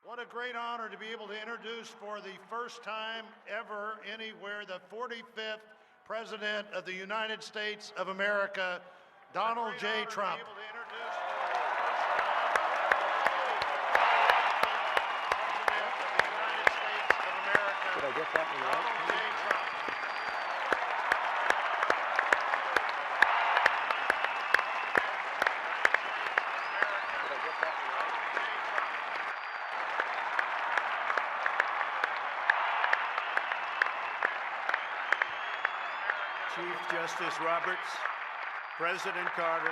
What a great honor to be able to introduce for the first time ever anywhere the 45th President of the United States of America, Donald J. Trump. Did I get that one right? Chief Justice Roberts, President Carter,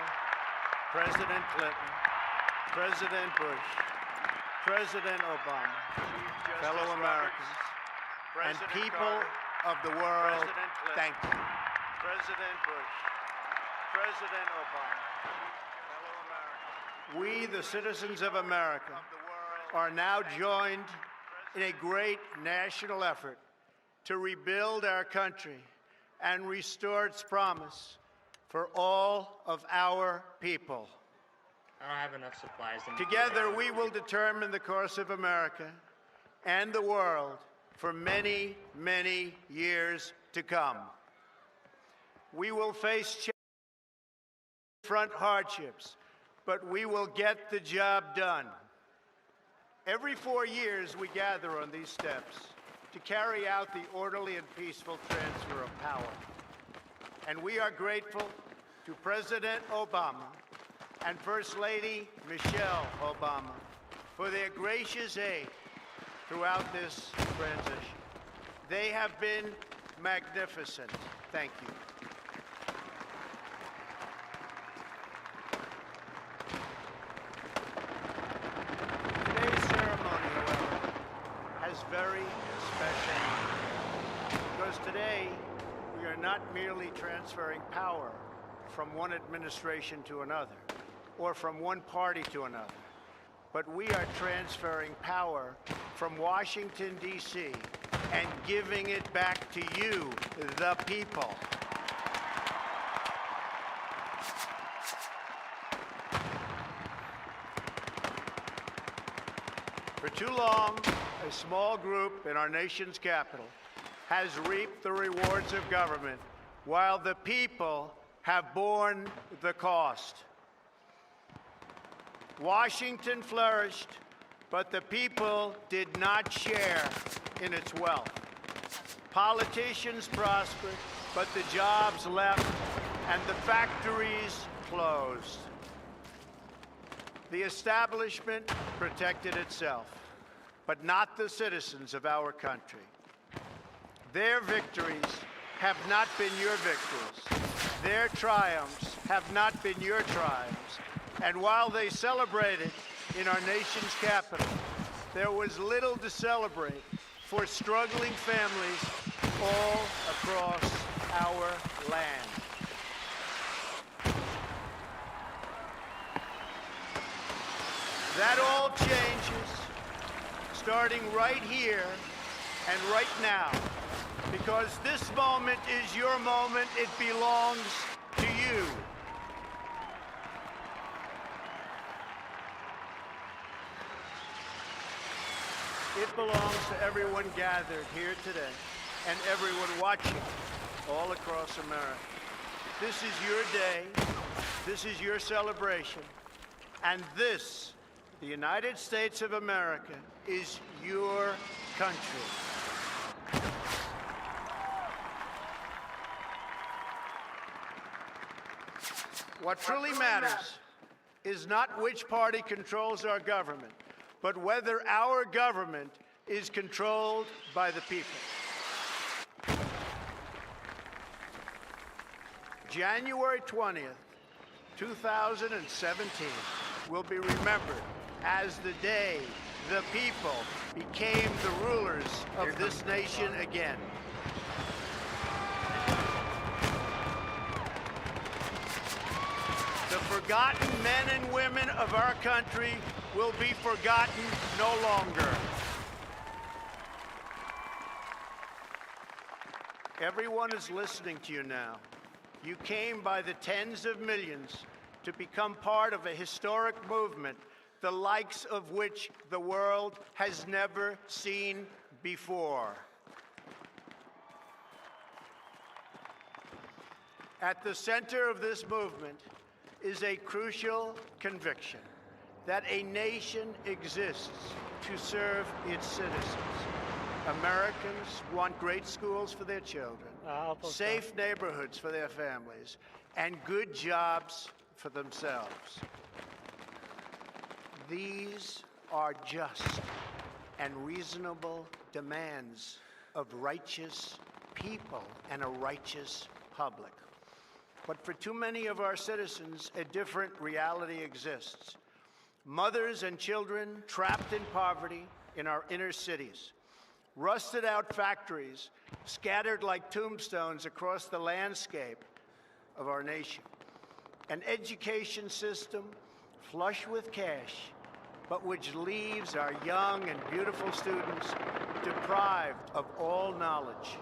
President Clinton, President Bush, President Obama, fellow Americans, and people of the world, thank you. President Bush, President Obama, fellow Americans. We, the citizens of America, are now joined in a great national effort to rebuild our country and restore its promise for all of our people. I don't have enough supplies. Together, we will determine the course of America and the world for many, many years to come. We will face front hardships, but we will get the job done. Every 4 years, we gather on these steps to carry out the orderly and peaceful transfer of power. And we are grateful to President Obama and First Lady Michelle Obama for their gracious aid throughout this transition. They have been magnificent. Thank you. Today's ceremony, however, has very special meaning, because today we are not merely transferring power from one administration to another or from one party to another, but we are transferring power from Washington, D.C., and giving it back to you, the people. For too long, a small group in our nation's capital has reaped the rewards of government while the people have borne the cost. Washington flourished, but the people did not share in its wealth. Politicians prospered, but the jobs left and the factories closed. The establishment protected itself, but not the citizens of our country. Their victories have not been your victories. Their triumphs have not been your triumphs. And while they celebrated in our nation's capital, there was little to celebrate for struggling families all across our land. That all changes starting right here and right now, because this moment is your moment. It belongs to you. It belongs to everyone gathered here today and everyone watching all across America. This is your day. This is your celebration. And this, the United States of America, is your country. What truly matters is not which party controls our government, but whether our government is controlled by the people. January 20th, 2017 will be remembered as the day the people became the rulers of this nation again. The forgotten men and women of our country will be forgotten no longer. Everyone is listening to you now. You came by the tens of millions to become part of a historic movement the likes of which the world has never seen before. At the center of this movement is a crucial conviction that a nation exists to serve its citizens. Americans want great schools for their children, safe neighborhoods for their families, and good jobs for themselves. These are just and reasonable demands of righteous people and a righteous public. But for too many of our citizens, a different reality exists. Mothers and children trapped in poverty in our inner cities, rusted out factories scattered like tombstones across the landscape of our nation, an education system flush with cash, but which leaves our young and beautiful students deprived of all knowledge.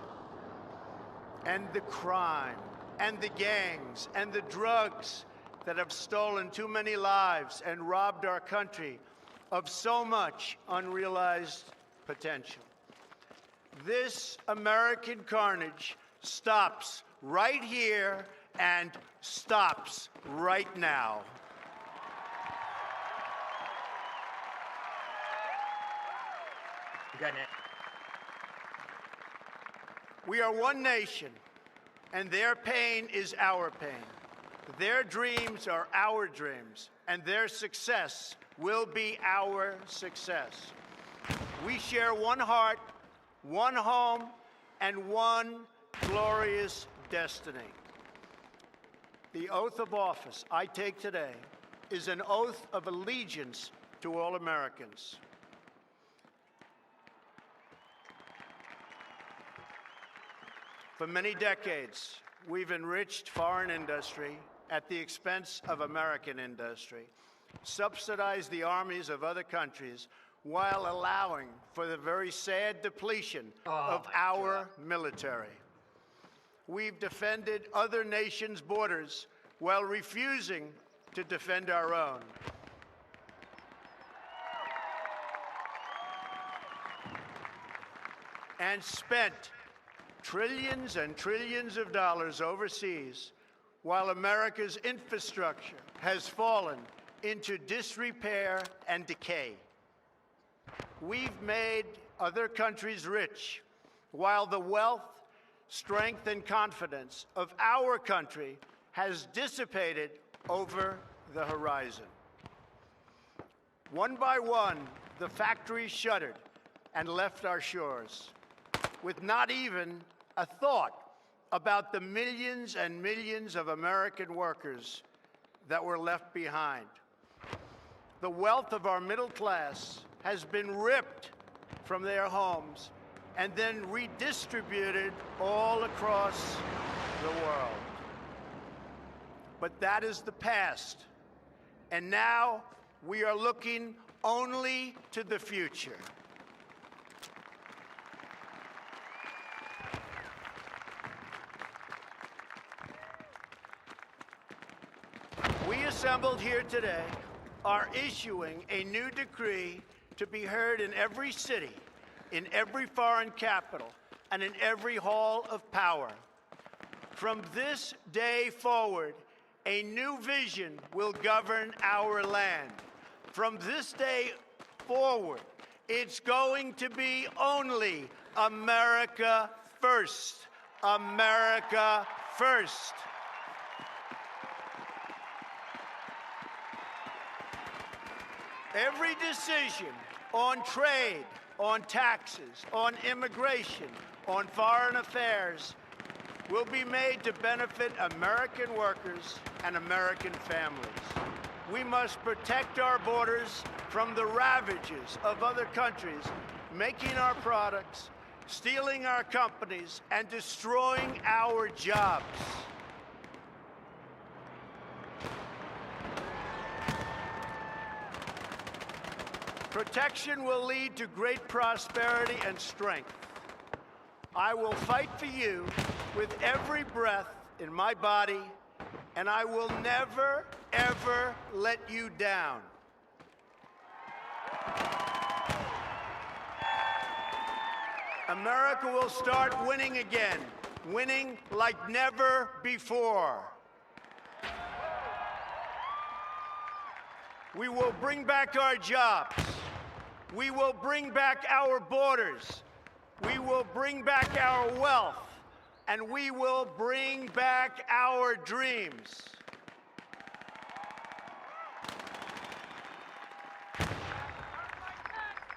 And the crime, and the gangs, and the drugs that have stolen too many lives and robbed our country of so much unrealized potential. This American carnage stops right here and stops right now. You got it. We are one nation, and their pain is our pain. Their dreams are our dreams, and their success will be our success. We share one heart, one home, and one glorious destiny. The oath of office I take today is an oath of allegiance to all Americans. For many decades, we've enriched foreign industry at the expense of American industry, subsidized the armies of other countries while allowing for the very sad depletion of our military. We've defended other nations' borders while refusing to defend our own. And spent trillions and trillions of dollars overseas while America's infrastructure has fallen into disrepair and decay. We've made other countries rich while the wealth, strength, and confidence of our country has dissipated over the horizon. One by one, the factories shuttered and left our shores, with not even a thought about the millions and millions of American workers that were left behind. The wealth of our middle class has been ripped from their homes and then redistributed all across the world. But that is the past, and now we are looking only to the future. We assembled here today are issuing a new decree to be heard in every city, in every foreign capital, and in every hall of power. From this day forward, a new vision will govern our land. From this day forward, it's going to be only America first. America first. Every decision on trade, on taxes, on immigration, on foreign affairs will be made to benefit American workers and American families. We must protect our borders from the ravages of other countries, making our products, stealing our companies, and destroying our jobs. Protection will lead to great prosperity and strength. I will fight for you with every breath in my body, and I will never, ever let you down. America will start winning again, winning like never before. We will bring back our jobs. We will bring back our borders. We will bring back our wealth. And we will bring back our dreams.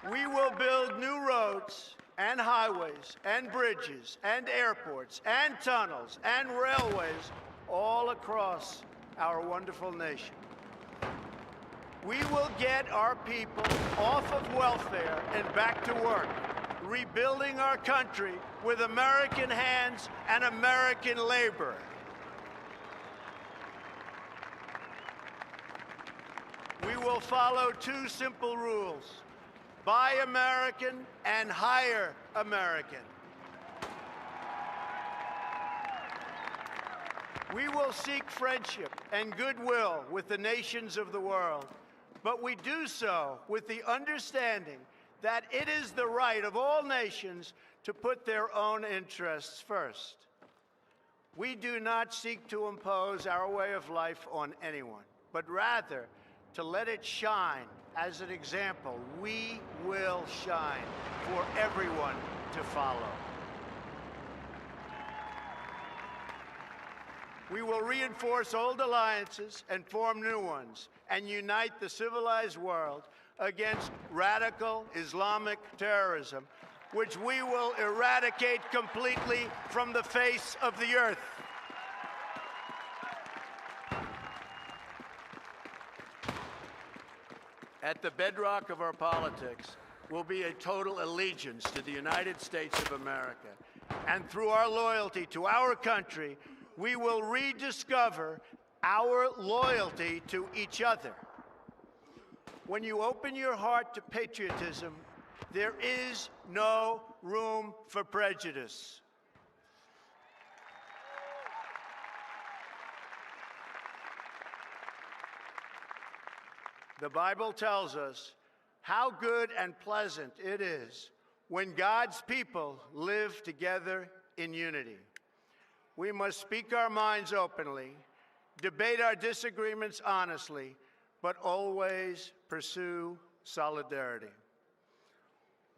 We will build new roads and highways and bridges and airports and tunnels and railways all across our wonderful nation. We will get our people off of welfare and back to work, rebuilding our country with American hands and American labor. We will follow two simple rules: buy American and hire American. We will seek friendship and goodwill with the nations of the world, but we do so with the understanding that it is the right of all nations to put their own interests first. We do not seek to impose our way of life on anyone, but rather to let it shine as an example. We will shine for everyone to follow. We will reinforce old alliances and form new ones and unite the civilized world against radical Islamic terrorism, which we will eradicate completely from the face of the earth. At the bedrock of our politics will be a total allegiance to the United States of America. And through our loyalty to our country, we will rediscover our loyalty to each other. When you open your heart to patriotism, there is no room for prejudice. The Bible tells us how good and pleasant it is when God's people live together in unity. We must speak our minds openly, debate our disagreements honestly, but always pursue solidarity.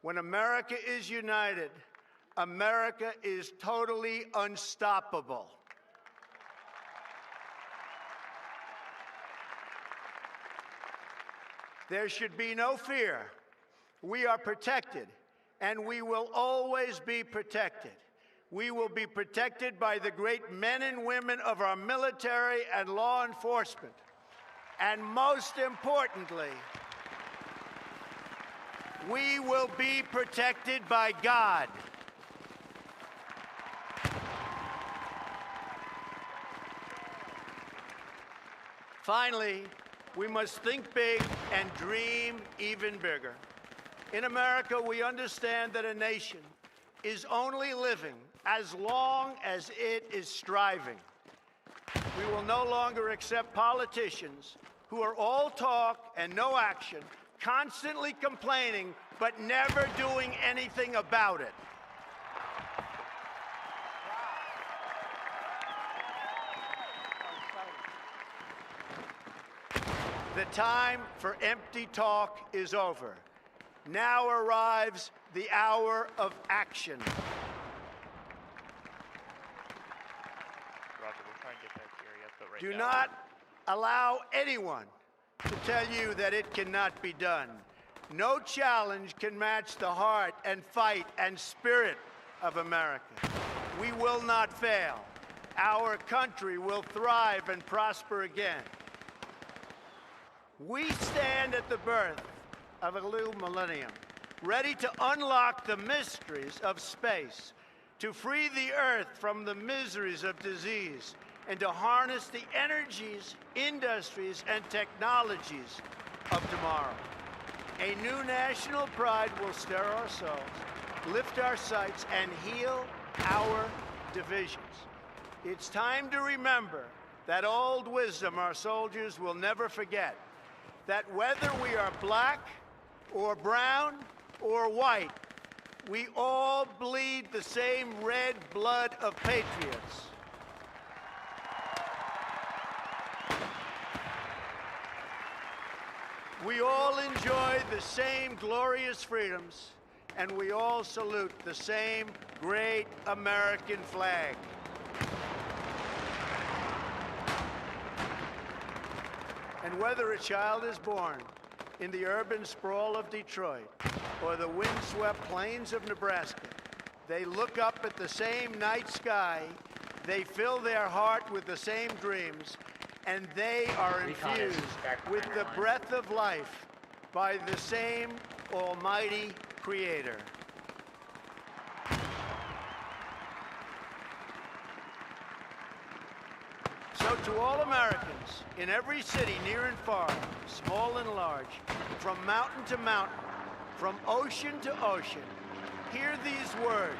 When America is united, America is totally unstoppable. There should be no fear. We are protected, and we will always be protected. We will be protected by the great men and women of our military and law enforcement. And most importantly, we will be protected by God. Finally, we must think big and dream even bigger. In America, we understand that a nation is only living as long as it is striving. We will no longer accept politicians who are all talk and no action, constantly complaining, but never doing anything about it. The time for empty talk is over. Now arrives the hour of action. Roger, we'll try and get that to area, but right Do now, not allow anyone to tell you that it cannot be done. No challenge can match the heart and fight and spirit of America. We will not fail. Our country will thrive and prosper again. We stand at the birth of a new millennium, ready to unlock the mysteries of space, to free the earth from the miseries of disease, and to harness the energies, industries, and technologies of tomorrow. A new national pride will stir our souls, lift our sights, and heal our divisions. It's time to remember that old wisdom our soldiers will never forget, that whether we are black, or brown or white, we all bleed the same red blood of patriots. We all enjoy the same glorious freedoms, and we all salute the same great American flag. And whether a child is born in the urban sprawl of Detroit or the windswept plains of Nebraska, they look up at the same night sky, they fill their heart with the same dreams, and they are Recon is infused back with behind the your line. breath of life by the same almighty Creator. So to all Americans in every city, near and far, small and large, from mountain to mountain, from ocean to ocean, hear these words.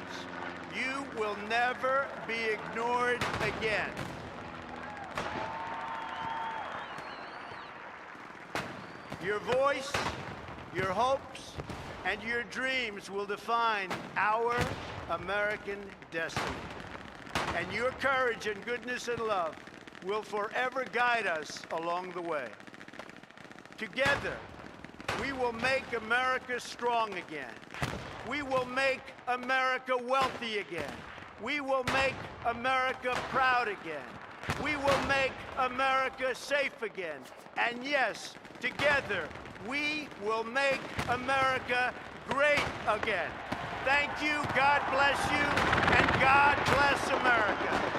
You will never be ignored again. Your voice, your hopes, and your dreams will define our American destiny. And your courage and goodness and love will forever guide us along the way. Together, we will make America strong again. We will make America wealthy again. We will make America proud again. We will make America safe again. And yes, together, we will make America great again. Thank you, God bless you, and God bless America.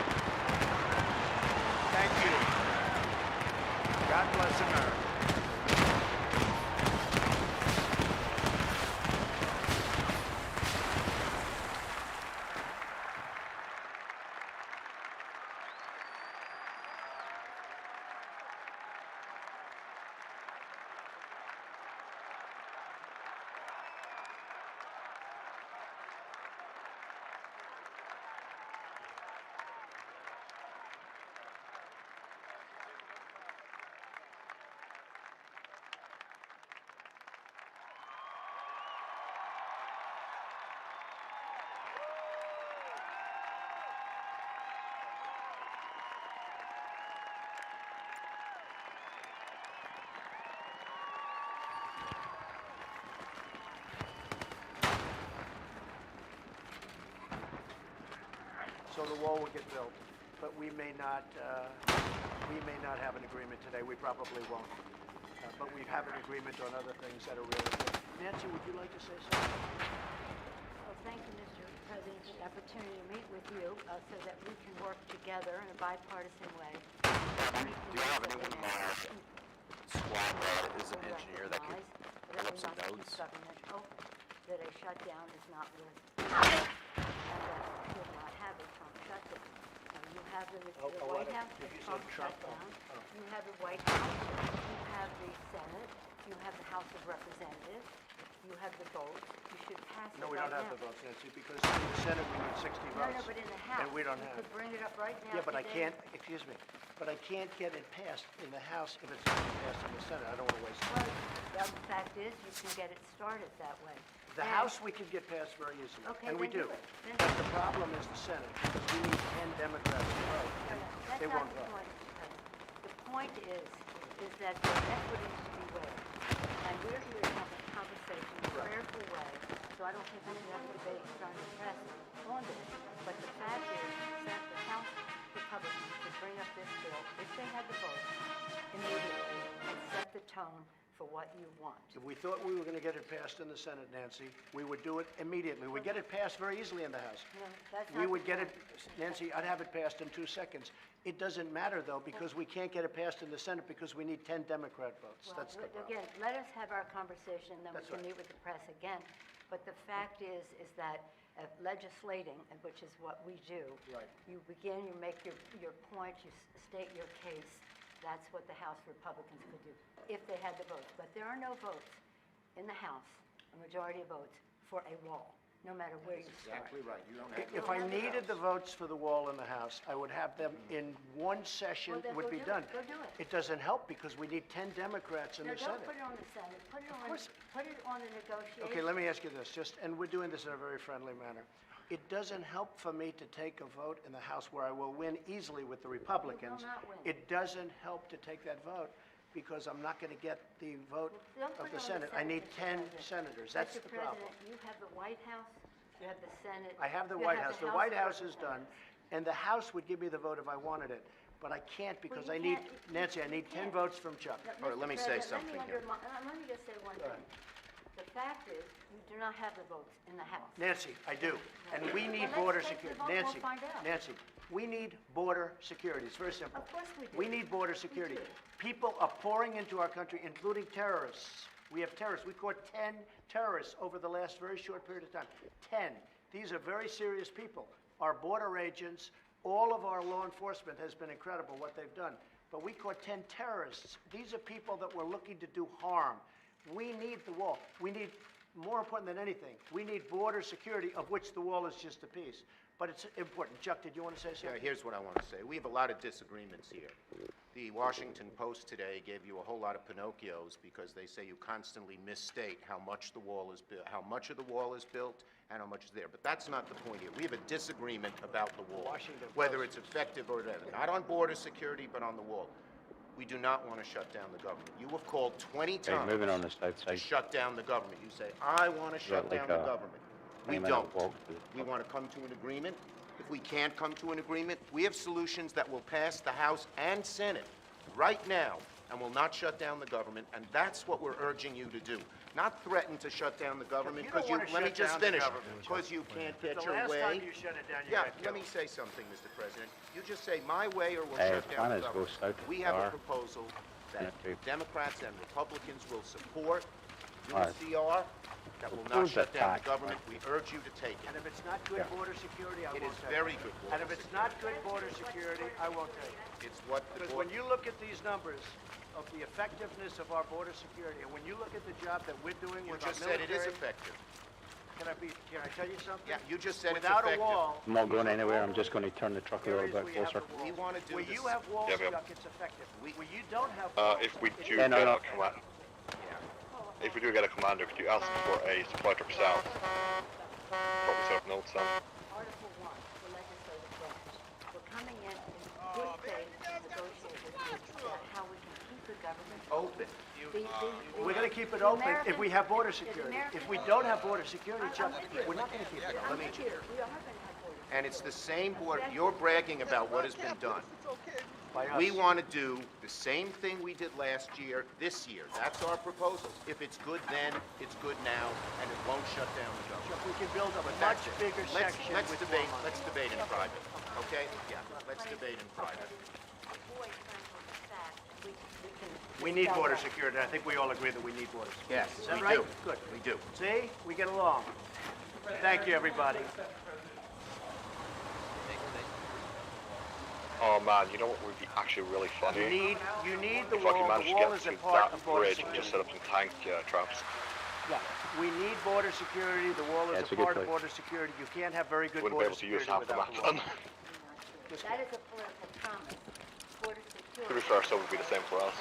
Thank you. God bless America. So the wall will get built, but we may not have an agreement today. We probably won't. But we have an agreement on other things that are really good. Nancy, would you like to say something? Well, thank you, Mr. President, for the opportunity to meet with you so that we can work together in a bipartisan way. Do you have anyone in our squad that is an engineer that could pull up some notes? Government open, that a shutdown is not worth and that we should not have a Trump shutdown. You have the White House, the Trump shutdown. You have the White House, you have the Senate, you have the House of Representatives, you have the votes. You should pass it No, we right don't have now. the votes, Nancy, because in the Senate we need 60 No, votes. no, but in the House. And we don't you have. could bring it up right now. Yeah, but I today. can't, excuse me, but I can't get it passed in the House if it's not passed in the Senate. I don't want to waste Well, time. the fact is, you can get it started that way. The And- House we can get passed very easily, Okay, and we then do. do it. Then But do the problem is the Senate, because we need 10 Democrats to vote, and That's they not won't the vote. point, Mr. President. The point is that the equities to be weighed. And we're here to have a conversation in a prayerful way, so I don't think we should have a debate trying to press on this. But the fact is that the House Republicans should bring up this bill, if they had the votes, immediately, and set the tone for what you want. If we thought we were going to get it passed in the Senate, Nancy, we would do it immediately. We'd get it passed very easily in the House. No, that's We not would the get it, point. Nancy, I'd have it passed in 2 seconds. It doesn't matter, though, because we can't get it passed in the Senate because we need 10 Democrat votes. Well, That's the problem. again, let us have our conversation, then we That's can right. meet with the press again. But the fact is that legislating, which is what we do. Right. You begin, you make your point, you state your case. That's what the House Republicans could do, if they had the votes. But there are no votes in the House, a majority of votes, for a wall. no matter where you start. Exactly right. You don't have. If I needed the votes for the wall in the House, I would have them in one session, Well, then would go be do it. done. Go do it. It doesn't help because we need 10 Democrats in No, the don't Senate. put it on the Senate, course. put it on the negotiation. Okay, let me ask you this, and we're doing this in a very friendly manner. It doesn't help for me to take a vote in the House where I will win easily with the Republicans. not win. It doesn't help to take that vote because I'm not going to get the vote Don't of put the it on Senate. I need Mr. 10 President. senators, that's Mr. the problem. President, you have the White House, you have the Senate. I have the you White House. The White House of is done, and the House would give me the vote if I wanted it. But I can't because you I need, can't- Nancy, I need 10 can't. votes from Chuck. No, All right, let me Mr. say President, something here. Let me just say one thing. The fact is, you do not have the votes in the House. Nancy, I do, and we need let's border take the security. vote, we'll Nancy, find out. Nancy, we need border security. It's very simple. Of course we do. We need border security. do. People are pouring into our country, including terrorists. We have terrorists. We caught 10 terrorists over the last very short period of time. 10. These are very serious people. Our border agents, all of our law enforcement has been incredible what they've done. But we caught 10 terrorists. These are people that were looking to do harm. We need the wall. We need, more important than anything, we need border security, of which the wall is just a piece. But it's important. Chuck, did you want to say Yeah, something? here's what I want to say. We have a lot of disagreements here. The Washington Post today gave you a whole lot of Pinocchios because they say you constantly misstate how much the wall is built, how much of the wall is built, and how much is there. But that's not the point here. We have a disagreement about the wall, Washington whether Post. it's effective or whatever. Not on border security, but on the wall. We do not want to shut down the government. You have called 20 times Okay, moving on the south to side. shut down the government. You say, I want to shut like down the a government. We 20-minute don't. walk to the We want to come to an agreement. If we can't come to an agreement, we have solutions that will pass the House and Senate right now and will not shut down the government, and that's what we're urging you to do. Not threaten to shut down the government, You don't because you, wanna let me shut just down the finish, government, because you can't get The your last way. time you shut it down, you Yeah, got let killed. me say something, Mr. President. You just say my way or we'll Hey, shut down the planners go government. south We have a far. proposal that Okay. Democrats and Republicans will support. Alright. UNCR, that will not Who's shut down the attacked? government. We urge you to take And it. if it's not good border security, I It won't is take very it. good And border if it's not good border security, I won't take it. It's what the Because board. when you look at these numbers of the effectiveness of our border security, and when you look at the job that we're doing You with our just said it is military, effective. can I tell you something? Yeah, you just said it's Without effective. a wall. I'm not going anywhere, I'm just going to turn the truck a little areas bit where you have closer. the walls. We wanna do Where this- you have walls, Yeah, yeah. Chuck, it's effective. Where you don't have walls. If we it's do Yeah, no, get no. a command, if we do get a commander, could you ask for a supply truck south? Probably set up notes then. Article 1, the legislative branch. We're coming in good faith to negotiate with you about how we can keep the government Open. We're going to keep it the open if we American- have border the security. American- If we don't have border security, Chuck, I'm with you. we're not going to keep it I'm open. with you. We are going to have border. And it's the same board, you're bragging about what has been done. By us. We want to do the same thing we did last year, this year. That's our proposal. If it's good then, it's good now, and it won't shut down the government. Chuck, we can build a But much that's it. bigger Let's- section let's with debate. more money. Let's debate in private, okay? Yeah, let's debate in private. Avoid trying to fact, we can. We need spell border that. security. I think we all agree that we need border security. Yes, Is that we right? do. Good. We do. See, we get along. Thank you, everybody. Oh man, you know what would be actually really funny? You need the If I wall. can manage The to wall get is a to part that of border bridge and security. just set up some tank traps. Yeah, we need border security. The wall Yeah, is it's a a good part of place. border security. You can't have very good Wouldn't be border able to use security half the without map the wall. then. That is a political promise. Border security. To be fair, so would be the same for us.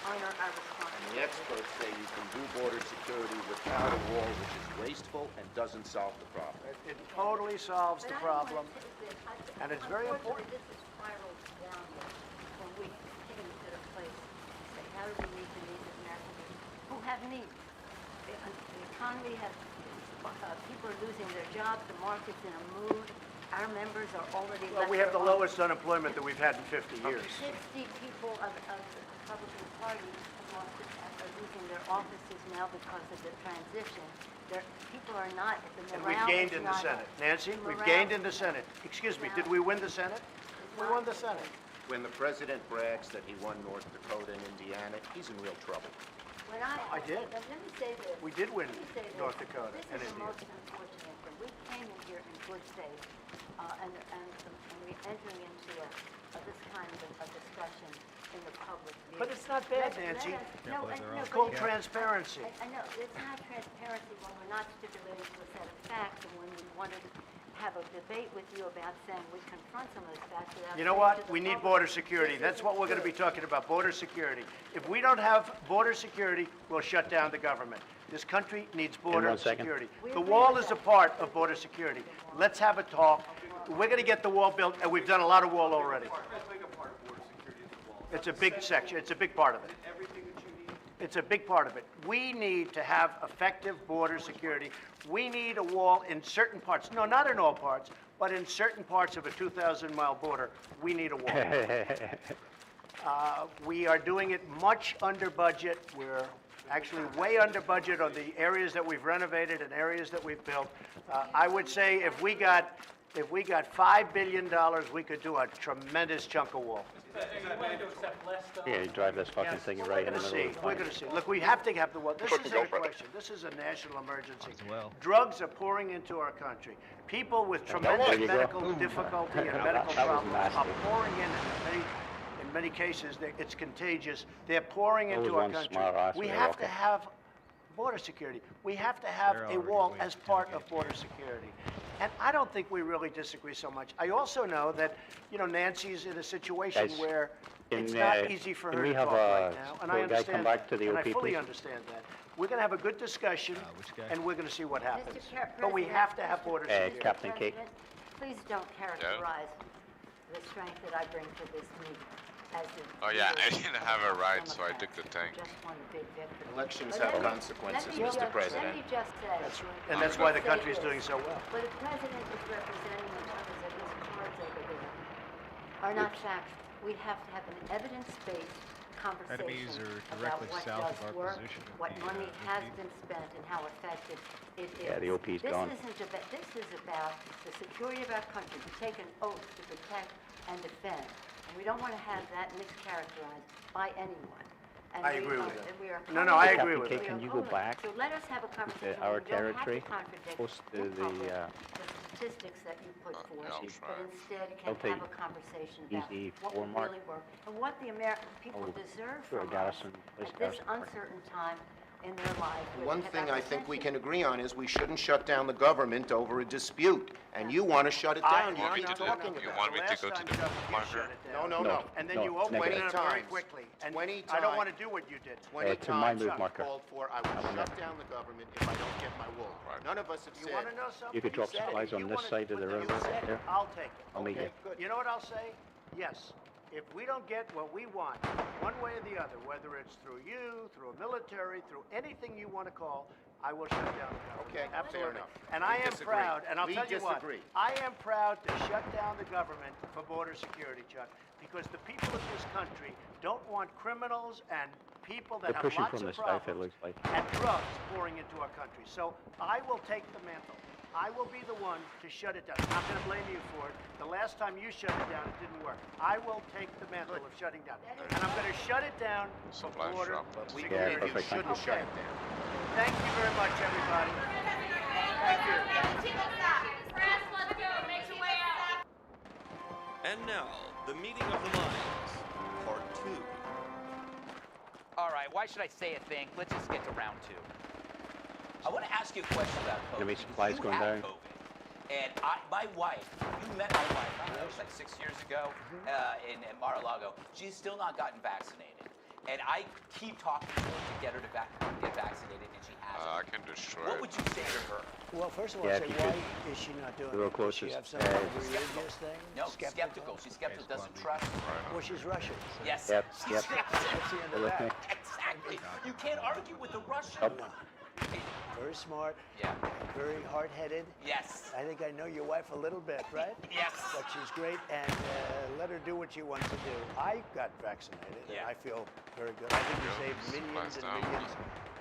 Honor our responsibility. The experts say you can do border security without a wall, which is wasteful and doesn't solve the problem. It totally solves the But I don't problem. wanna say this. and it's very important. Unfortunately, this is spiraled downward when we continue to the place to say, how do we meet the needs of Americans who have needs? The economy has, people are losing their jobs, the market's in a mood, our members are already Well, left we have the their lowest unemployment that we've had in 50 years. 60 people of the Republican Party are losing their offices now because of the transition. People are not, the And morale we've gained is in the not- Senate. Nancy, we've morale- gained in the Senate. Excuse me, did we win the Senate? We won the Senate. When the president brags that he won North Dakota and Indiana, he's in real trouble. When I did. Let me say this. We did win Let me say this. North Dakota and This is the Indiana. most unfortunate thing. We came in here in good faith, and we're entering into this kind of a discussion in the public view. But it's not bad, Let Nancy. us- No, It's called but transparency. I know, it's not transparency when we're not stipulating to a set of wanted to have a debate with you about saying we confront some of this facts without. You know saying to what? the We need public, border security. this That's isn't what we're going to be true. talking about, border security. If we don't have border security, we'll shut down the government. This country needs border 1 second. security. We The agree wall with is a that. part of border security. Let's have a talk. We're going to get the wall built, and we've done a lot of wall already. It's a big section. It's a big part of it. It's a big part of it. We need to have effective border security. We need a wall in certain parts. No, not in all parts, but in certain parts of a 2,000-mile border, we need a wall. We are doing it much under budget. We're actually way under budget on the areas that we've renovated and areas that we've built. I would say if we got $5 billion, we could do a tremendous chunk of wall. Yeah, you drive this fucking Yes. thing We're right in the gonna middle of see. the We're fight. going to see. Look, we have to have the wall. This Fucking isn't go a for it. question. This is a national emergency. Drugs are pouring into our country. People with There tremendous you go. medical difficulty and That medical was problems are nasty. pouring in many cases, it's contagious. They're pouring into Always our one country. smart ass We when have you're to walking. have border security. We have to have a wall as part of border security. And I don't think we really disagree so much. I also know that, Nancy's in a situation Guys, where it's can, not easy for can her we to have talk right a now, and I tour guide come understand back to that, the and I OP, fully please? understand that. We're going to have a good discussion, and we're going to see what happens. Mr. But we President, have to have border security. Captain Cake. Please don't characterize the strength that I bring to this meeting as the. Oh, yeah, I didn't have a ride, so I took the tank. Just one big victory. Elections But have let me- consequences, let me Mr. just- President. Let me just say. And that's why the country is doing so well. What the president is representing in terms of his cards over there are not facts. We have to have an evidence-based conversation about directly what south does of our work, position of what the, money OP. has been spent, and how effective it is. Yeah, the OP's gone. This is about the security of our country. We take an oath to protect and defend, and we don't want to have that mischaracterized by anyone. And I we agree are- with that. and we are No, no, I opposed- agree with we that. Can are you go opposed. back So let us have a conversation. our We don't have to territory, contradict close to in the, public the statistics that you put forth, I'll but try. instead I'll can take have a conversation about easy what four will mark. really work and what the American people Oh, deserve sure, from us Garrison, place at this Garrison Park. uncertain time in their lives. where One they have thing I think we apprehension. can agree on is we shouldn't shut down the government over a dispute. And you want to shut it down. want me You're not to do- talking you about want it. me to go to the marker? No, no, No. no. And then No, you open negative. it up 20 very times. quickly. And 20 I don't times. want to do what you did. 20 to my times move I've marker. called for, I will shut down the government if I don't get my wool. Right. None of us have You want to said, know something? You could drop said it. supplies on You this wanna- side of the you river said right it. there. I'll take it. I'll meet okay, you. good. You know what I'll say? Yes. If we don't get what we want, one way or the other, whether it's through you, through a military, through anything you want to call, I will shut down the government. Okay, fair Absolutely. enough. And We I am disagree. proud, and I'll We tell you what, disagree. I am proud to shut down the government for border security, Chuck, because the people of this country don't want criminals and people that They're have pushing lots from of the south, it problems looks like. and drugs pouring into our country. So I will take the mantle. I will be the one to shut it down. I'm not going to blame you for it. The last time you shut it down, it didn't work. I will take the mantle of shutting down. And I'm going to shut it down for Supply border shop. but we security. believe you perfect. shouldn't shut Okay. it down. Thank you very much, everybody. Thank you. And now, the meeting of the minds, part 2. All right, why should I say a thing? Let's just get to round 2. I want to ask you a question about COVID. Enemy because supplies you going have down. COVID. And my wife, you met my wife, I don't know, it was like 6 years ago in Mar-a-Lago. She's still not gotten vaccinated. And I keep talking to her to get her to get vaccinated, and she hasn't. I can destroy What it. would you say to her? Well, first of all, Yeah, say, if you why could is she not doing real it? Does she closest, have some kind of skeptical. religious thing? No, skeptical. She's skeptical, doesn't trust. Well, she's Russian. Yes. Yep, she's yep. skeptical. That's the end of that. Exactly. You can't argue with the Russian. Up. Very smart, Yeah. very hard-headed. Yes. I think I know your wife a little bit, right? Yes. But she's great, and let her do what she wants to do. I got vaccinated, and Yeah. I feel very good. I think we saved millions and millions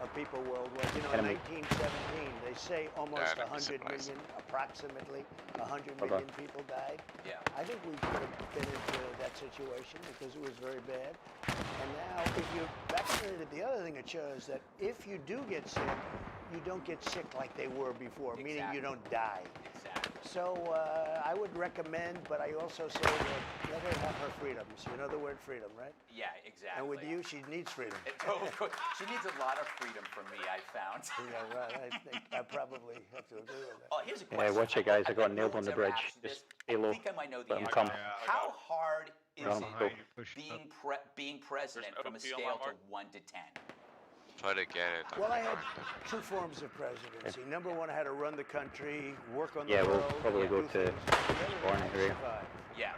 of people worldwide. You know, in Enemy. 1917, they say almost Yeah, 100 supplies. million, approximately 100 Hold on. million people died. Yeah. I think we could have been into that situation because it was very bad. And now, if you're vaccinated, the other thing it shows that if you do get sick, you don't get sick like they were before, meaning you don't die. Exactly. So I would recommend, but I also say that let her have her freedoms. You know the word freedom, right? Yeah, exactly. And with you, she needs freedom. Oh, of course. She needs a lot of freedom from me, I found. Yeah, right. I think I probably have to agree with that. Oh, here's a question. Yeah, watch it, guys. I got bet nailed no on one's the ever bridge. asked you Just this. stay low. I think I might know the Let 'em answer. come. How hard is Run, it go. being president There's from a OP on my scale to mark. 1 to 10? Try to get it. Well, I had two forms of presidency. Number one, I had to run the country, work on the Yeah, we'll road. probably go do to things. The other one, Warren I area. survived. Yeah.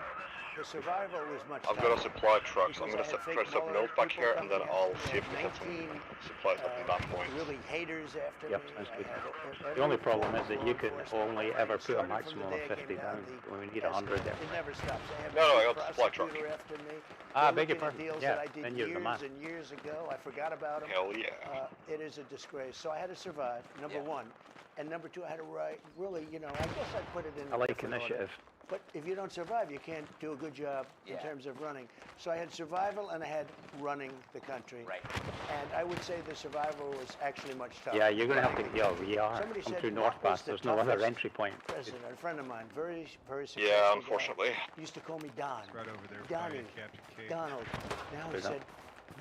The survival was much I've got a tougher. supply truck, so I'm Because going I to had try to set fake milk back people here, and then coming I'll after me. see if we I can had get 19, some supplies up from that point. really haters after Yep, me. sounds I good. had The only every problem form is of that law you can enforcement. only I ever put a started from the maximum day of I 50 came down. the We need escort. 100 there. It never stops. I have No, I a got the supply truck. prosecutor after me. Ah, They're beg your looking at pardon. deals Yeah, that I did then you're the years man. and years ago. I forgot about them. Hell yeah. It is a disgrace. So I had to survive, number Yeah. one. And number two, I had to write, really, I guess I'd put it in I a like different order. initiative. But if you don't survive, you can't do a good job in Yeah. terms of running. So I had survival and I had running the country. Right. And I would say the survival was actually much tougher. Yeah, you're going to have to, Running yeah, the we are. Somebody Come said, through what North was Pass. the There's no other toughest entry point. president? A friend of mine, very successful Yeah, guy, unfortunately. used to call me Don. Right over there, Donnie, fighting Captain Cage. Donald. Now he Fair said,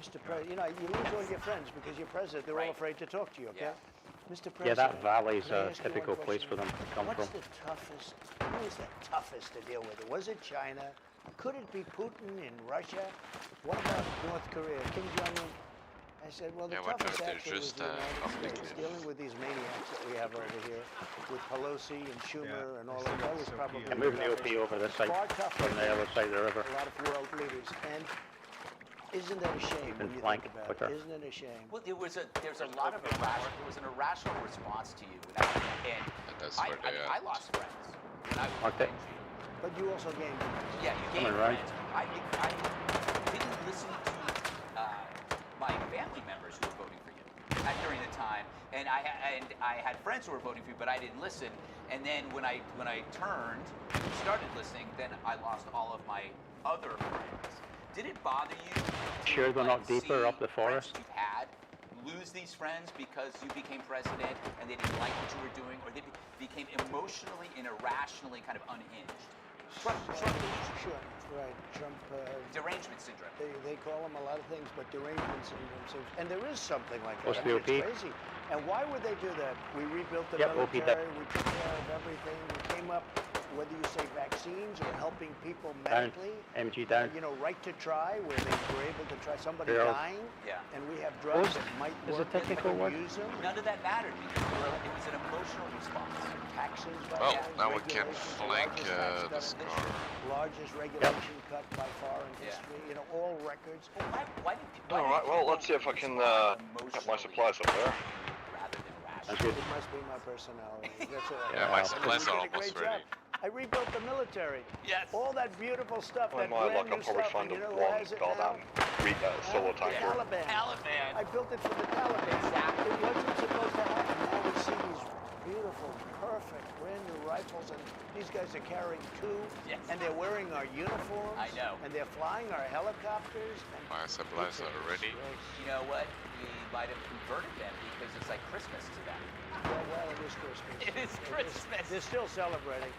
Mr. President, you lose all your friends because you're president. They're all Right. afraid to talk to you, okay? Yeah. Mr. President. Yeah, that valley's can I a ask you one typical place for question? them to come What's from. the toughest, who was the toughest to deal with? Was it China? Could it be Putin in Russia? What about North Korea, Kim Jong-un? I said, well, the Yeah, what toughest if they're actually was just, the United off the States, cliff? dealing with these maniacs that we have over here, with Pelosi and Schumer and all I that. see That was it's so probably key. And move the toughest. OP over this side, Far tougher from the than other side of the river. a lot of world leaders. And isn't that a shame when you flank think about quicker. it? Isn't it a shame? Well, there's a lot of there was an irrational response to you, and that's I, where I, they mean, are. I lost friends when I was Okay. in NG. But you also gained friends. Yeah, you Coming gained around. friends. I didn't listen to my family members who were voting for you during the time, and I had friends who were voting for you, but I didn't listen. And then when I turned and started listening, then I lost all of my other friends. Did it bother you? Sure they're not see deeper up the friends forest? you had lose these friends because you became president and they didn't like what you were doing, or they became emotionally and irrationally kind of unhinged? Trump Sure, right. Trump. derangement syndrome. They call them a lot of things, but derangement syndrome seems, and there is something like that. What's I mean, the OP? it's crazy. And why would they do that? We rebuilt the Yep, OP military, we took care of everything, we came up, whether you say vaccines or helping people Down. medically. MG down. Right to try, where they were able to try somebody Yeah. dying, Yeah. and we have drugs Oh, that might is work. it technical and word? use them. None of that mattered because it was an emotional response. Taxes, by Well, the way, now we can regulations, flank largest tax this cut in car. history, largest regulation cut by far in Yeah. history. All records. Well, why did people? All right, well, let's see if I can get my supplies up there. Rather than That's rational. good. It must be my personality. That's all right. Yeah, my And supplies we are did a almost great ready. job. I rebuilt the military. Yes. All that beautiful stuff, On that my brand luck, new I'll probably stuff, find and you know who one has it now? goddamn solo The tanker. Taliban. Taliban. I built it for the Taliban. Exactly. It wasn't supposed to happen. Now we see these beautiful, perfect, brand new rifles, and these guys are carrying two, Yes. and they're wearing our uniforms. I know. And they're flying our helicopters. And My supplies it's a are ready. disgrace. You know what? We might have converted them because it's like Christmas to them. Well, it is Christmas. It is Christmas. They're still celebrating.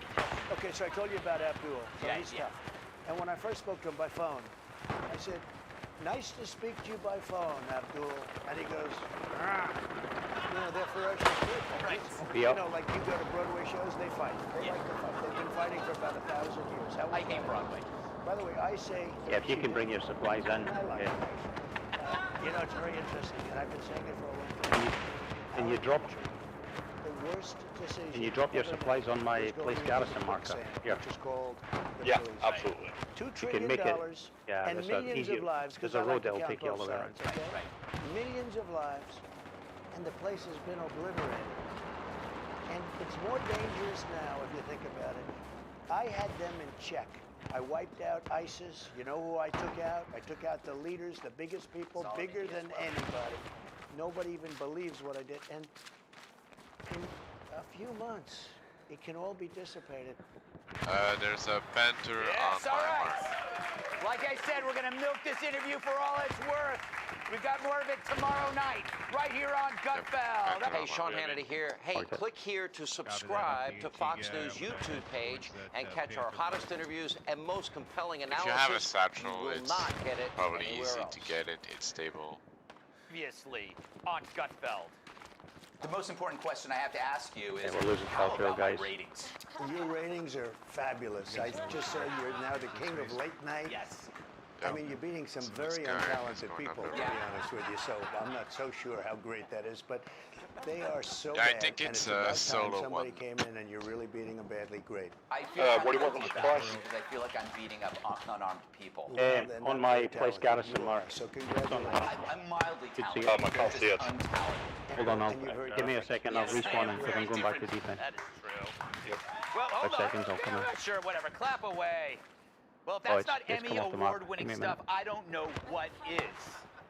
Okay, so I told you about Abdul. So Yeah, he's yeah. tough. And when I first spoke to him by phone, I said, "Nice to speak to you by phone, Abdul." And he goes, "Ah." They're ferocious people. Right. Like you go to Broadway shows, they fight. They Yeah. like to fight. They've been fighting for about 1,000 years. How I hate Broadway. By the way, I say. Yeah, if you can bring your supplies in. I like Yeah. it. It's very interesting, and I've been saying it for a long time. Can you drop? The worst decision. Can you drop your ever supplies made on my was going place into garrison marker? quicksand, Here. Which is called the Yeah, police. absolutely. $2 You trillion can make it. Yeah, and there's a millions easy. of lives. There's 'cause a I like road to that'll count take you all the both way around. sides, okay? Millions of lives, and the place has been obliterated. And it's more dangerous now if you think about it. I had them in check. I wiped out ISIS. You know who I took out? I took out the leaders, the biggest people, Solid bigger India as than well. anybody. Nobody even believes what I did. And in a few months, it can all be dissipated. There's a panther Yes, on all my right. mark. Like I said, we're going to milk this interview for all it's worth. We've got more of it tomorrow night, right here on Gutfeld. Hey, Hey, Sean Hannity here. Hey, Okay. click here to subscribe to Fox News YouTube page and catch our hottest interviews and most compelling If analysis. you have a satchel, you will it's not get it probably anywhere easy else. to get it. It's stable. Obviously, on Gutfeld. The most important question I have to ask you is, Yeah, we're losing how culture, about my guys. ratings? Your ratings are fabulous. I just said you're now the king of late night. Yes. I mean, you're beating some very guy is untalented going up people, to there. be honest with you, so I'm not so sure how great that is, but they are so Yeah, I bad. think and it's about a time solo somebody one. came in and you're really beating them badly. Great. I feel what do you want guilty from about Splash? it because I feel like I'm beating up unarmed people. Well, they're on not my very place, talented. Garrison You mark. are, so congratulations. I'm mildly see talented. you. I can't They're see just it. untalented. Hold on, And you're very give me a second. I'll Yes, I respawn am and very then going back to different. defense. That is true. Well, hold 5 on. seconds, I'll come in. Sure, whatever. Clap away. Well, if Oh, that's not it's Emmy come off the mark. award-winning Give me a stuff, I don't know what is.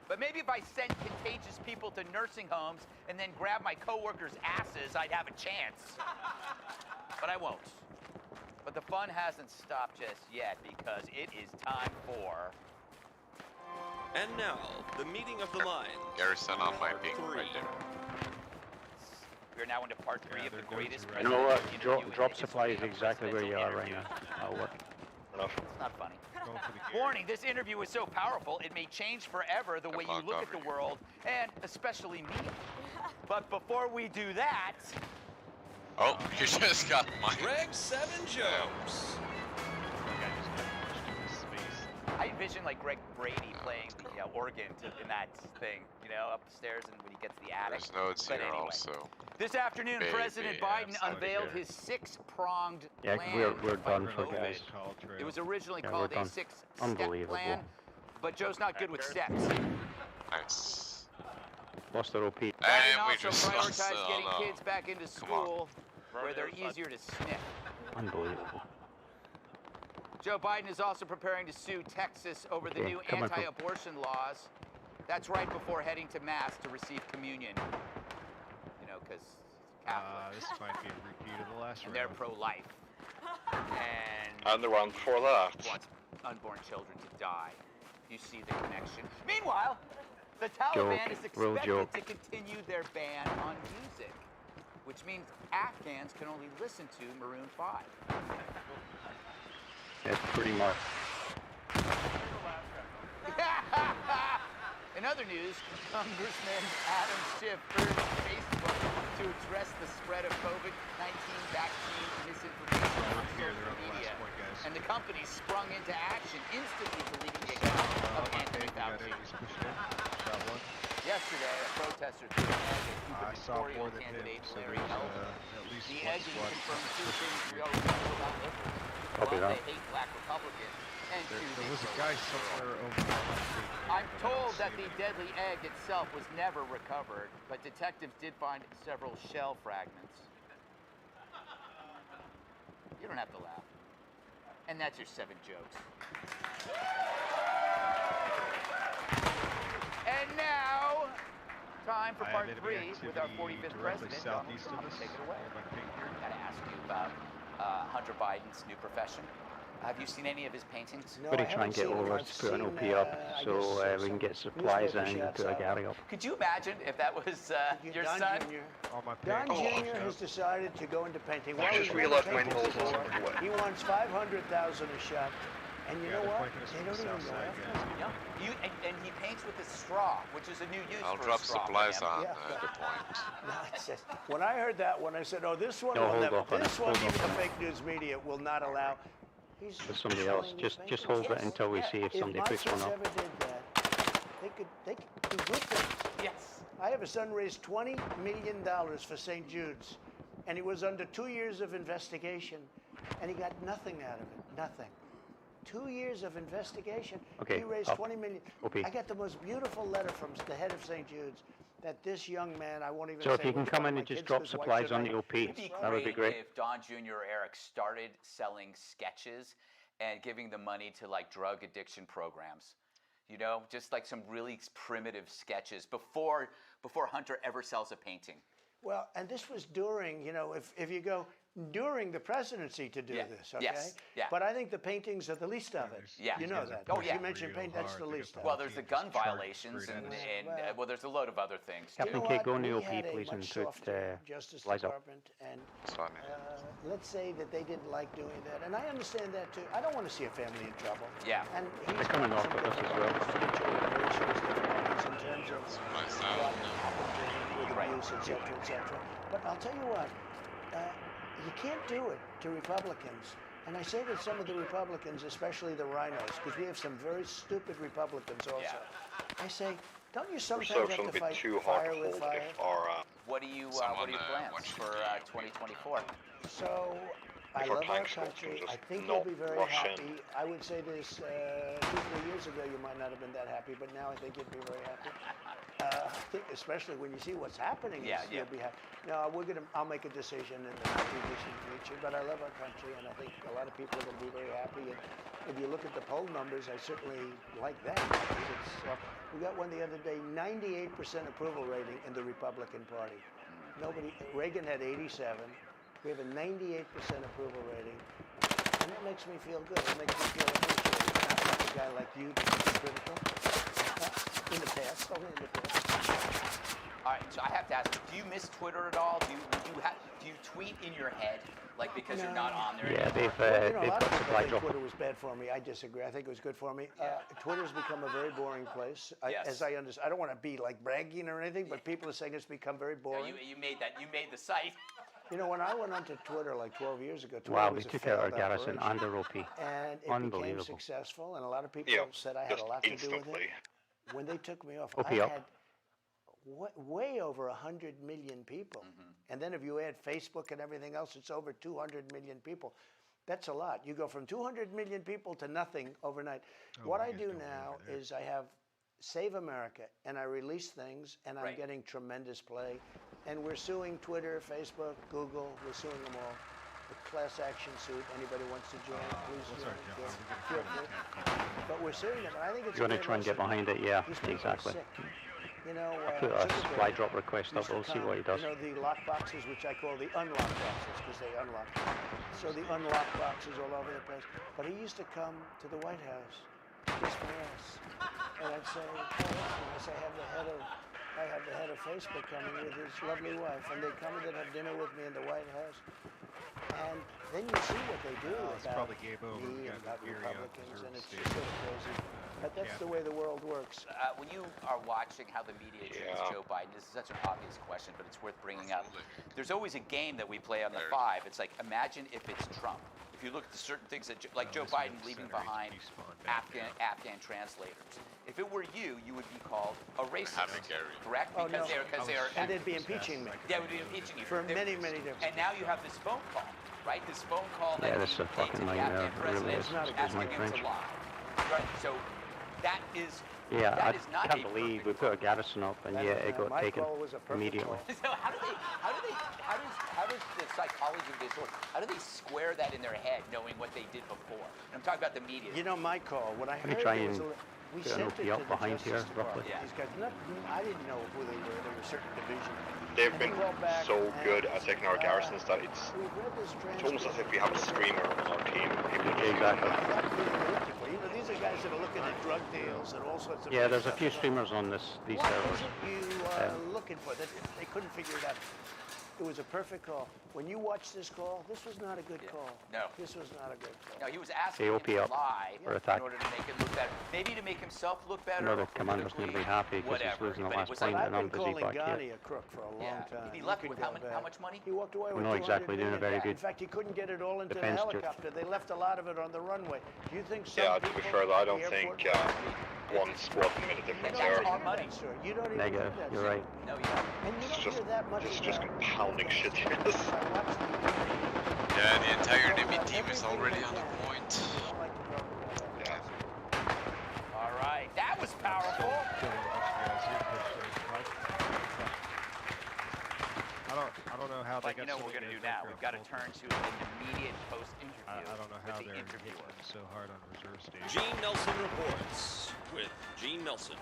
But maybe if I sent contagious people to nursing homes and then grabbed my coworkers' asses, I'd have a chance. But I won't. But the fun hasn't stopped just yet because it is time for... And now, the meeting of the minds. Garrison on my ping Three. right there. We're now into part 3 of the greatest You know what? presidential interview in Drop the supply is history of exactly where you are right presidential now. interviews. That'll work. Enough. It's not funny. Warning, this interview is so powerful, it may change forever the way you Fuck look off at the here. world, and especially me. But before we do that, Oh, you just got mine. Greg Seven Jones. I envision like Greg Brady playing the organ in that thing, upstairs and when he gets to the attic. There's notes But here anyway. also. This afternoon, Baby, President yeah, Biden it's not unveiled here. his six-pronged Yeah, plan we're to fight done for COVID. guys. It was originally Yeah, called we're a done. six-step Unbelievable. plan, but Joe's not good with steps. Nice. Lost their OP. Biden And we also just lost it. prioritized getting Oh, no. kids back into on. school where they're easier to sniff. Unbelievable. Joe Biden is also preparing to sue Texas over the Okay, new coming from- anti-abortion laws. That's right before heading to Mass to receive communion. Because Catholic. This might be a repeat of the last And they're round. pro-life. And And the round before that. wants unborn children to die. You see the connection. Meanwhile, the Taliban Joke, is real expected joke. to continue their ban on music, which means Afghans can only listen to Maroon 5. It's pretty much. In other news, Congressman Adam Schiff urged Facebook to address the spread of COVID-19 vaccine misinformation on Here, social they're on the last media. point, guys. And the company sprung into action, instantly deleting the account of Anthony Fauci. Yesterday, a protester threw an egg at I saw more gubernatorial than him, candidate so Larry there's Elder. at least The one egg squad. confirmed two things we already know about liberals. Copy One, that. they hate black Republicans, and two, There they was a pro- guy somewhere over there. I'm told that the deadly egg itself was never recovered, but detectives did find several shell fragments. You don't have to laugh. And that's your 7 jokes. And now, time for part 3 with our 45th president, Donald southeast Trump. of us. Take it away. Over by Pink here. I gotta ask you about Hunter Biden's new profession. Have you seen any of his paintings? No, We're I going to try and haven't get seen all him. of us I've to put an seen, OP up I so guess, we can some get supplies newspaper and shots put a out. Gary up. Could you imagine if that was your Don son? Jr. On my Don page. Jr. has decided to go into painting. I Well, just he's realized never my painted nose was before. wet. He wants 500,000 a shot. And you Yeah, know they're what? pointing us They from don't the even south go side, after guys. him. Yeah. And he paints with a straw, which is a new use I'll for drop a straw. for supplies him. on Yeah. the point. No, it's just, when I heard that one, I said, "Oh, this one No, will hold never. off on it, This one, hold even off the on it. fake news media will not allow." He's For somebody showing else. these Just hold paintings. it until we see if If somebody my picks one kids up. ever did that, they could do good things. Yes. I have a son raised $20 million for St. Jude's, and he was under 2 years of investigation, and he got nothing out of it. Nothing. 2 years of investigation. Okay, He raised up. $20 million. OP. I got the most beautiful letter from the head of St. Jude's that this young man, I won't even So say if you can which come one in of and my just kids, drop 'cause why supplies should on I? the OP, It'd be that would be great. if Don Jr. or Eric started selling sketches and giving the money to like drug addiction programs. Just like some really primitive sketches before Hunter ever sells a painting. Well, and this was during, you know, if you go during the presidency to do Yeah. this, okay? Yes. Yeah. But I think the paintings are the least of it. Yeah. You know guys are that. Oh, yeah. You mentioned paint, that's the least of Well, it. there's the Just gun charge violations straight and, at us. Well, there's a load of other things too. You know Captain K, what? go on the We OP, had a please, much and put softer Justice Liza. Department, and Sorry. let's say that they didn't like doing that, and I understand that too. I don't want to see a family in trouble. Yeah. And They're he's coming got off some with us as difficulties, well. financial relations difficulties in terms of my sound. what happened to him with Right. abuse, et cetera, et cetera. But I'll tell you what, you can't do it to Republicans. And I say that some of the Republicans, especially the rhinos, because we have some very stupid Republicans also. Yeah. I say, don't you We're sometimes so have to a bit fight too hard fire to with hold fire? if our What are you Someone, plans watching for the 2024? So I If our love our tanks will country. just I think not you'll be very rush in. happy. I would say this 2-3 years ago you might not have been that happy, but now I think you'd be very happy. I think especially when you see what's happening, Yeah, yeah. you'll be happy. No, I'll make a decision in the not too distant future, but I love our country, and I think a lot of people are going to be very happy. And if you look at the poll numbers, I certainly like that. Because we got one the other day, 98% approval rating in the Republican Party. Reagan had 87. We have a 98% approval rating, and that makes me feel good. It makes me feel appreciated. Not like a guy like you that's critical. In the past, only in the past. All right, so I have to ask, do you miss Twitter at all? Do you tweet in your head, like because you're not on there Yeah, anymore? Well, you know, a they've lot got of people supply think drop. Twitter was bad for me. I disagree. I think it was good for me. Twitter's become a very boring place. Yes. As I understand, I don't want to be like bragging or anything, but people are saying it's become very No, boring. you made the site. You know, when I went onto Twitter like 12 years ago, Twitter Wow, was we a took out our failed garrison operation. and our OP. And it became Unbelievable. successful, and a lot of people Yeah, said I had just a lot to do with instantly. it. When they took me off, OP I up. had way over 100 million people. And then if you add Facebook and everything else, it's over 200 million people. That's a lot. You go from 200 million people to nothing overnight. What I do now is I have Save America, and I release things, and I'm Right. getting tremendous play. And we're suing Twitter, Facebook, Google. We're suing them all. A class action suit. Anybody wants to join, please join. Feel free. But we're suing them, and I think it's You're a going to great try and get lesson. behind it, yeah, These people are exactly. sick. You know, I put a Zuckerberg supply drop request up, used to we'll see come, what he does. You know, the lock boxes, which I call the unlock boxes, because they unlock. So the unlock boxes all over the place. But he used to come to the White House, kiss my ass. And I'd say, oh, that's nice. I have the head of Facebook coming with his lovely wife, and they come and they'd have dinner with me in the White House. And then you see what they do it's about probably game over. me We and got about Gary on Republicans, reserve and it's stage. just sort of crazy. But that's the way the world works. When you are watching how the media treats Yeah. Joe Biden, this is such an obvious question, but it's worth bringing up. Absolutely. There's always a game that we play on the There. 5. It's like, imagine if it's Trump. If you look at the certain things that, like Joe this one Biden is leaving center behind HP spawn back, Afghan translators. If it were you would be called a racist, Having Gary. correct? Oh, Because no. they're And they'd be impeaching me. yeah, would be impeaching you For They- many, many different And now you have this phone call, right? This phone call Yeah, that this is he a made fucking to the nightmare. Afghan It really president, is. It's not a good asking my him French. to lie. Right. So that is. Yeah, that I is not can't a believe we perfect put a garrison up, and That yeah, is it not- got my taken call was a perfect immediately. call. So how does the psychology of this work? How do they square that in their head, knowing what they did before? And I'm talking about the media. You know, my call, when I me heard try there was and we get an sent OP it up to the behind Justice here, Department. roughly. Yeah. These guys, I didn't know who they were. There were certain divisions. They've And been they called back so and, good at taking our garrisons that it's We've read this almost as if we have a screamer on our team. People just Exactly. You know, these are guys that are looking at drug deals and all sorts of Yeah, big there's a stuff. few streamers on these What servers. is it you are looking for? They couldn't figure it out. It was a perfect call. When you watch this call, this was not a good call. No. This was not a good call. No, he was asking Okay, him OP to up lie for in attack. order to make it look better. Maybe to make himself look better. I know the or commander's going to be happy because he's whatever. losing the But it last was point, like, and I've I'm been busy calling back Ghani here. a crook for a long Yeah. time. And he You left could with go how back. much money? He walked away with We're not exactly 200 doing a million. very In good fact, he couldn't get it all into the defense job. helicopter. They left a lot of it on the runway. Do you think some Yeah, to be people fair, I at the don't think airport- one squadron made a You difference don't there. even our hear money. that, sir. You don't even Negative, hear that, you're sir. right. No, yeah. And you It's don't just, hear that much it's about- just compounding shit. I watched the- Yeah, the entire enemy team is already on the point. I don't like to talk about that. Yeah. All right. That was powerful. I don't know how they But you got know what we're somebody going to do now? make We've got to a turn to an immediate post-interview I don't know how with the they're interviewer. hitting them so hard on reserve stage. Gene Nelson reports with Gene Nelson.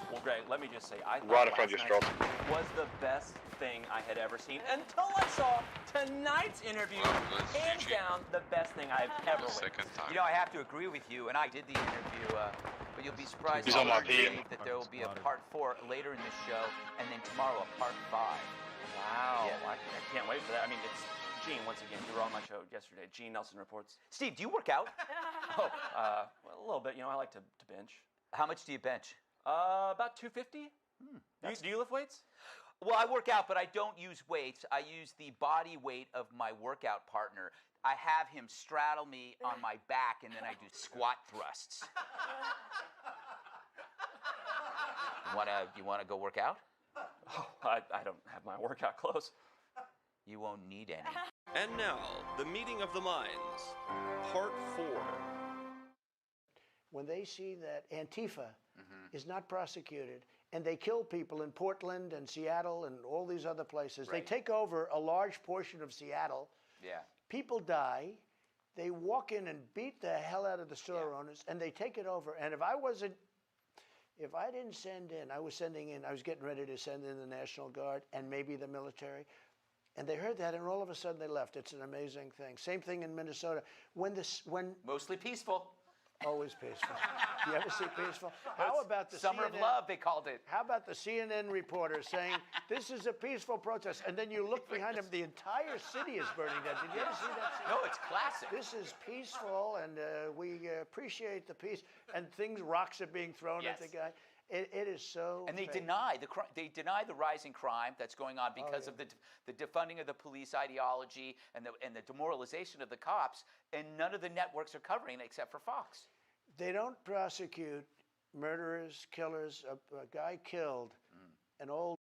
Well, Greg, let me just say, I Right thought in front of last you, night was the best thing I had ever seen until I saw tonight's interview. Well, that's Hands GG. down, the best thing I've ever witnessed. Second time. You know, I have to agree with you, and I did the interview, but you'll be surprised He's to on my learn, PM. Dave, that there will be a Spotted. part 4 later in this show, and then tomorrow a part 5. Wow, Yeah. I can't wait for that. I mean, it's Gene, once again, you were on my show yesterday. Gene Nelson reports. Steve, do you work out? Oh, well, a little bit. You know, I like to bench. How much do you bench? About 250. Do you lift weights? Well, I work out, but I don't use weights. I use the body weight of my workout partner. I have him straddle me on my back, and then I do squat thrusts. You wanna go work out? Oh, I don't have my workout clothes. You won't need any. And now, the meeting of the minds, part 4. When they see that Antifa is not prosecuted and they kill people in Portland and Seattle and all these other places, they Right. take over a large portion of Seattle. Yeah. People die. They walk in and beat the hell out of the store owners, and they take it over. And if I didn't send in, I was getting ready to send in the National Guard and maybe the military. And they heard that, and all of a sudden they left. It's an amazing thing. Same thing in Minnesota. When Mostly peaceful. always peaceful. You ever see peaceful? How about the Summer of CNN Love, they called it. How about the CNN reporter saying this is a peaceful protest, and then you look behind him, the entire city is burning down. Did you ever see that scene? No, it's classic. This is peaceful, and we appreciate the peace. And rocks are being thrown at the Yes. guy. It is so. And they fake. deny the rising crime that's going on because of the defunding of the police ideology and the demoralization of the cops, and none of the networks are covering it except for Fox. They don't prosecute murderers, killers. A guy killed an old